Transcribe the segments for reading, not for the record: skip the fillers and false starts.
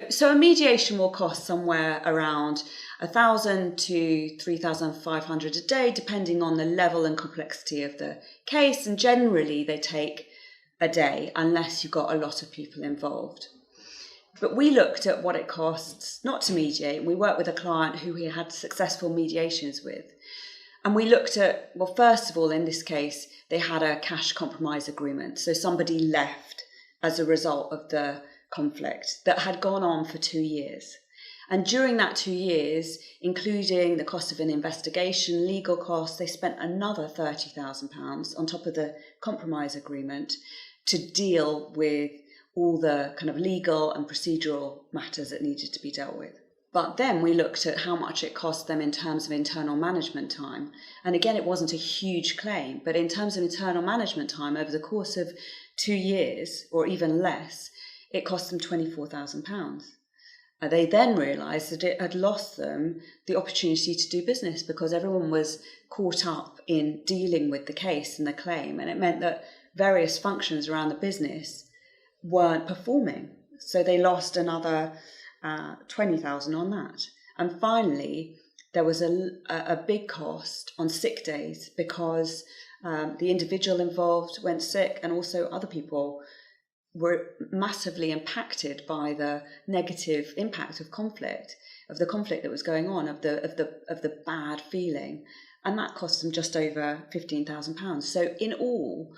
So a mediation will cost somewhere around 1,000 to 3,500 a day, depending on the level and complexity of the case. And generally they take a day unless you've got a lot of people involved. But we looked at what it costs not to mediate. We worked with a client who we had successful mediations with. And we looked at, well, first of all, in this case, they had a cash compromise agreement. So somebody left as a result of the conflict that had gone on for 2 years. And during that 2 years, including the cost of an investigation, legal costs, they spent another £30,000 on top of the compromise agreement to deal with all the kind of legal and procedural matters that needed to be dealt with. But then we looked at how much it cost them in terms of internal management time. And again, it wasn't a huge claim, but in terms of internal management time over the course of 2 years or even less, it cost them £24,000. They then realised that it had lost them the opportunity to do business because everyone was caught up in dealing with the case and the claim. And it meant that various functions around the business weren't performing. So they lost another 20,000 on that. And finally, there was a big cost on sick days because the individual involved went sick and also other people were massively impacted by the negative impact of the conflict that was going on, of the bad feeling. And that cost them just over £15,000. So in all,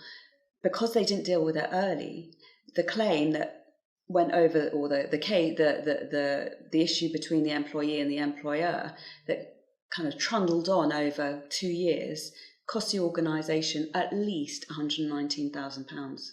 because they didn't deal with it early, the claim that went over, or the issue between the employee and the employer that kind of trundled on over 2 years, cost the organisation at least £119,000.